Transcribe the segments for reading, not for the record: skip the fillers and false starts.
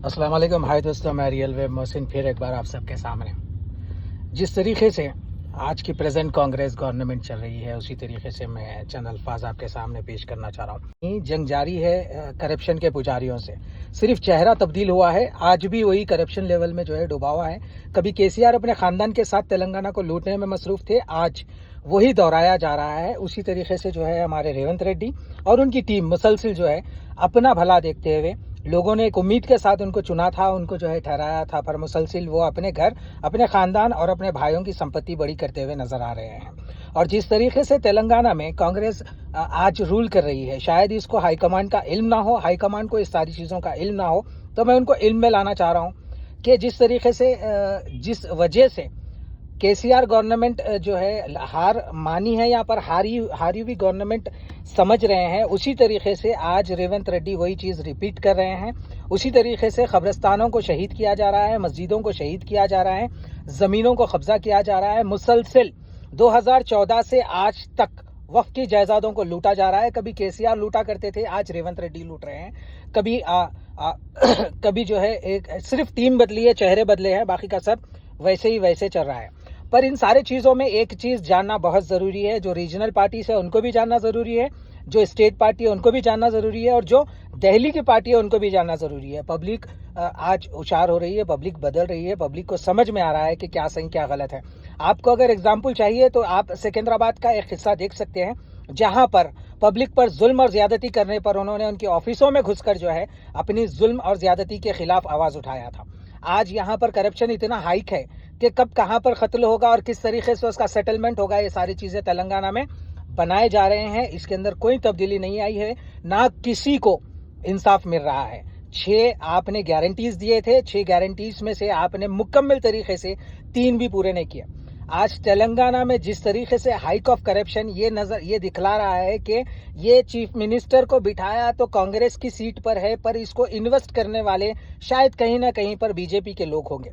अस्सलाम वालेकुम। हाय दोस्तों, मैं रियल वेब मोहसिन फिर एक बार आप सबके सामने। जिस तरीके से आज की प्रेजेंट कांग्रेस गवर्नमेंट चल रही है, उसी तरीके से मैं चंद अल्फाज आपके सामने पेश करना चाह रहा हूँ। ये जंग जारी है करप्शन के पुजारियों से। सिर्फ चेहरा तब्दील हुआ है, आज भी वही करप्शन लेवल में जो है डूबा हुआ है। कभी केसीआर अपने खानदान के साथ तेलंगाना को लूटने में मसरूफ थे, आज वही दोहराया जा रहा है। उसी तरीके से जो है हमारे रेवंत रेड्डी और उनकी टीम मुसलसिल जो है अपना भला देखते हुए, लोगों ने एक उम्मीद के साथ उनको चुना था, उनको जो है ठहराया था, पर मुसलसिल वो अपने घर, अपने खानदान और अपने भाइयों की संपत्ति बड़ी करते हुए नजर आ रहे हैं। और जिस तरीके से तेलंगाना में कांग्रेस आज रूल कर रही है, शायद इसको हाईकमांड का इल्म ना हो, हाईकमांड को इस सारी चीज़ों का इल्म ना हो, तो मैं उनको इल्म में लाना चाह रहा हूँ कि जिस तरीके से जिस वजह से केसीआर गवर्नमेंट जो है हार मानी है, यहाँ पर हारी हुई गवर्नमेंट समझ रहे हैं, उसी तरीके से आज रेवंत रेड्डी वही चीज़ रिपीट कर रहे हैं। उसी तरीके से कब्रिस्तानों को शहीद किया जा रहा है, मस्जिदों को शहीद किया जा रहा है, ज़मीनों को कब्जा किया जा रहा है। मुसलसिल 2014 से आज तक वक्फ की जायदादों को लूटा जा रहा है। कभी केसीआर लूटा करते थे, आज रेवंत रेड्डी लूट रहे हैं। कभी कभी जो है एक सिर्फ टीम बदली है, चेहरे बदले हैं, बाकी का सब वैसे ही वैसे चल रहा है। पर इन सारे चीज़ों में एक चीज़ जानना बहुत ज़रूरी है, जो रीजनल पार्टी है उनको भी जानना ज़रूरी है, जो स्टेट पार्टी है उनको भी जानना ज़रूरी है, और जो दिल्ली की पार्टी है उनको भी जानना ज़रूरी है। पब्लिक आज उछार हो रही है, पब्लिक बदल रही है, पब्लिक को समझ में आ रहा है कि क्या सही क्या गलत है। आपको अगर एग्जाम्पल चाहिए तो आप सिकंदराबाद का एक हिस्सा देख सकते हैं, जहां पर पब्लिक पर जुल्म और ज्यादती करने पर उन्होंने उनकी ऑफिसों में घुसकर जो है अपनी जुल्म और ज्यादती के खिलाफ आवाज़ उठाया था। आज यहाँ पर करप्शन इतना हाइक है कि कब कहाँ पर कत्ल होगा और किस तरीके से उसका सेटलमेंट होगा, ये सारी चीज़ें तेलंगाना में बनाए जा रहे हैं। इसके अंदर कोई तब्दीली नहीं आई है, ना किसी को इंसाफ मिल रहा है। 6 आपने गारंटीज दिए थे, 6 गारंटीज में से आपने मुकम्मल तरीके से 3 भी पूरे नहीं किए। आज तेलंगाना में जिस तरीके से हाइक ऑफ करप्शन ये दिखला रहा है कि ये चीफ मिनिस्टर को बिठाया तो कांग्रेस की सीट पर है, पर इसको इन्वेस्ट करने वाले शायद कहीं ना कहीं पर बीजेपी के लोग होंगे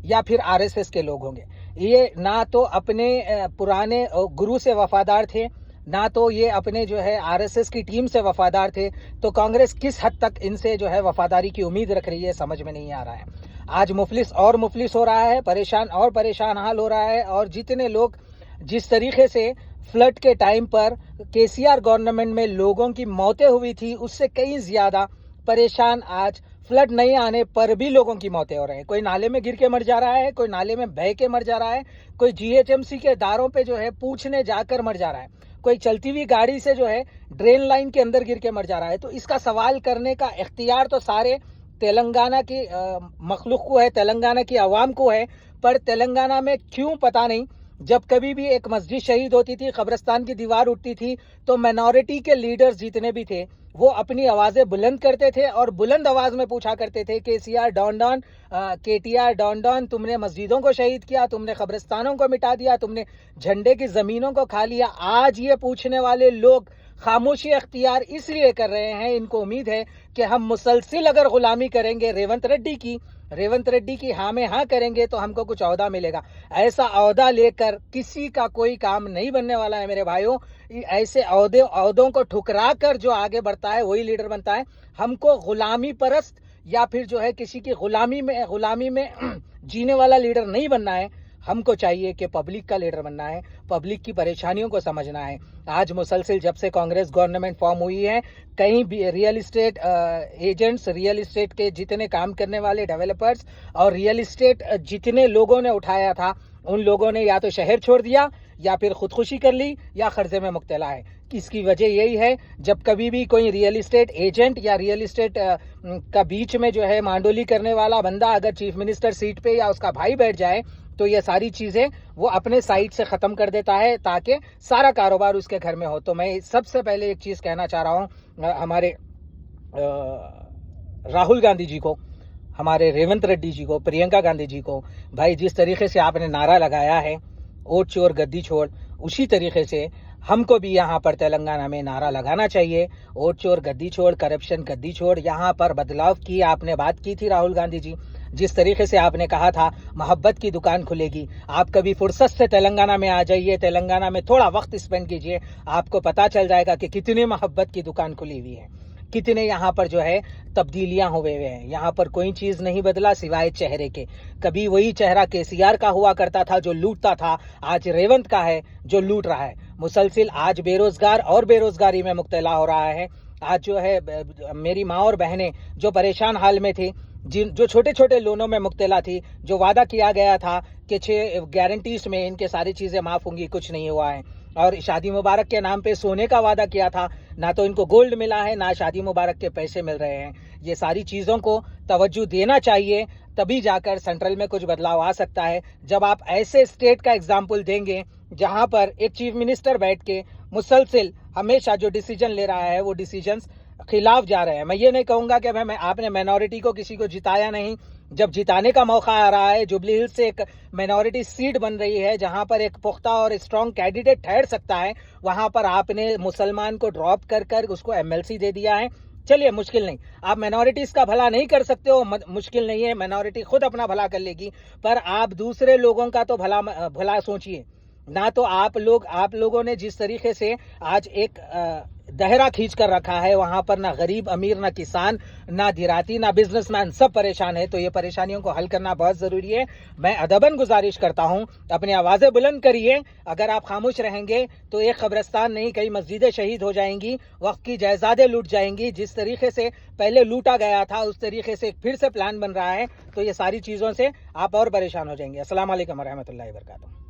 या फिर आरएसएस के लोग होंगे। ये ना तो अपने पुराने गुरु से वफादार थे, ना तो ये अपने जो है आरएसएस की टीम से वफादार थे, तो कांग्रेस किस हद तक इनसे जो है वफादारी की उम्मीद रख रही है, समझ में नहीं आ रहा है। आज मुफलिस और मुफलिस हो रहा है, परेशान और परेशान हाल हो रहा है। और जितने लोग जिस तरीके से फ्लड के टाइम पर केसीआर गवर्नमेंट में लोगों की मौतें हुई थी, उससे कहीं ज्यादा परेशान आज फ्लड नहीं आने पर भी लोगों की मौतें हो रही हैं। कोई नाले में गिर के मर जा रहा है, कोई नाले में बह के मर जा रहा है, कोई जीएचएमसी के दारों पे जो है पूछने जाकर मर जा रहा है, कोई चलती हुई गाड़ी से जो है ड्रेन लाइन के अंदर गिर के मर जा रहा है। तो इसका सवाल करने का इख्तियार तो सारे तेलंगाना की मखलूक को है, तेलंगाना की आवाम को है, पर तेलंगाना में क्यों पता नहीं, जब कभी भी एक मस्जिद शहीद होती थी, कब्रिस्तान की दीवार उठती थी, तो माइनॉरिटी के लीडर्स जितने भी थे वो अपनी आवाज़ें बुलंद करते थे और बुलंद आवाज़ में पूछा करते थे, KCR don don, KTR don don, तुमने मस्जिदों को शहीद किया, तुमने कब्रिस्तानों को मिटा दिया, तुमने झंडे की ज़मीनों को खा लिया। आज ये पूछने वाले लोग खामोशी अख्तियार इसलिए कर रहे हैं, इनको उम्मीद है कि हम मुसलसिल अगर गुलामी करेंगे रेवंत रेड्डी की हाँ में हाँ करेंगे तो हमको कुछ औहदा मिलेगा। ऐसा औहदा लेकर किसी का कोई काम नहीं बनने वाला है मेरे भाइयों। ऐसे औहदों को ठुकरा कर जो आगे बढ़ता है वही लीडर बनता है। हमको गुलामी परस्त या फिर जो है किसी की गुलामी में जीने वाला लीडर नहीं बनना है। हमको चाहिए कि पब्लिक का लीडर बनना है, पब्लिक की परेशानियों को समझना है। आज मुसलसिल जब से कांग्रेस गवर्नमेंट फॉर्म हुई है, कहीं भी real estate agents, real estate के जितने काम करने वाले डेवलपर्स और रियल इस्टेट जितने लोगों ने उठाया था, उन लोगों ने या तो शहर छोड़ दिया या फिर खुदकुशी कर ली या कर्जे में मुब्तला है। इसकी वजह यही है, जब कभी भी कोई रियल इस्टेट एजेंट या रियल इस्टेट का बीच में जो है मांडोली करने वाला बंदा अगर चीफ मिनिस्टर सीट पे या उसका भाई बैठ जाए, तो ये सारी चीज़ें वो अपने साइड से ख़त्म कर देता है ताकि सारा कारोबार उसके घर में हो। तो मैं सबसे पहले एक चीज़ कहना चाह रहा हूँ हमारे राहुल गांधी जी को, हमारे रेवंत रेड्डी जी को, प्रियंका गांधी जी को, भाई जिस तरीके से आपने नारा लगाया है वोट चोर गद्दी छोड़, उसी तरीके से हमको भी यहाँ पर तेलंगाना में नारा लगाना चाहिए, वोट चोर गद्दी छोड़, करप्शन गद्दी छोड़। यहाँ पर बदलाव की आपने बात की थी राहुल गांधी जी, जिस तरीके से आपने कहा था मोहब्बत की दुकान खुलेगी, आप कभी फुर्सत से तेलंगाना में आ जाइए, तेलंगाना में थोड़ा वक्त स्पेंड कीजिए, आपको पता चल जाएगा कि कितनी मोहब्बत की दुकान खुली हुई है, कितने यहाँ पर जो है तब्दीलियां हुए हुए हैं। यहाँ पर कोई चीज नहीं बदला सिवाय चेहरे के। कभी वही चेहरा केसीआर का हुआ करता था जो लूटता था, आज रेवंत का है जो लूट रहा है। मुसलसिल आज बेरोजगार और बेरोजगारी में मुब्तला हो रहा है। आज जो है मेरी माँ और बहनें जो परेशान हाल में थी, जो छोटे छोटे लोनों में मुब्तला थी, जो वादा किया गया था कि 6 गारंटीज में इनके सारी चीजें माफ होंगी, कुछ नहीं हुआ है। और शादी मुबारक के नाम पे सोने का वादा किया था, ना तो इनको गोल्ड मिला है, ना शादी मुबारक के पैसे मिल रहे हैं। ये सारी चीजों को तवज्जो देना चाहिए, तभी जाकर सेंट्रल में कुछ बदलाव आ सकता है। जब आप ऐसे स्टेट का एग्जाम्पल देंगे जहां पर एक चीफ मिनिस्टर बैठ के मुसलसिल हमेशा जो डिसीजन ले रहा है वो डिसीजंस खिलाफ जा रहे हैं। मैं ये नहीं कहूंगा कि आपने माइनॉरिटी को किसी को जिताया नहीं। जब जिताने का मौका आ रहा है, जुबली हिल्स से एक माइनॉरिटी सीट बन रही है जहां पर एक पुख्ता और स्ट्रॉन्ग कैंडिडेट ठहर सकता है, वहां पर आपने मुसलमान को ड्रॉप कर उसको एमएलसी दे दिया है। चलिए, मुश्किल नहीं, आप माइनॉरिटीज का भला नहीं कर सकते हो, मुश्किल नहीं है, माइनॉरिटी खुद अपना भला कर लेगी, पर आप दूसरे लोगों का तो भला सोचिए ना। तो आप लोगों ने जिस तरीके से आज एक दहरा खींच कर रखा है, वहां पर ना गरीब अमीर, ना किसान, ना देहाती, ना बिजनेसमैन, सब परेशान है। तो ये परेशानियों को हल करना बहुत जरूरी है। मैं अदबन गुजारिश करता हूं, अपनी आवाजें बुलंद करिए। अगर आप खामोश रहेंगे तो एक कब्रिस्तान नहीं, कई मस्जिदें शहीद हो जाएंगी, वक्त की जायदादें लूट जाएंगी। जिस तरीके से पहले लूटा गया था उस तरीके से फिर से प्लान बन रहा है, तो ये सारी चीजों से आप और परेशान हो जाएंगे। अस्सलाम वालेकुम रहमतुल्लाहि व बरकातुहू।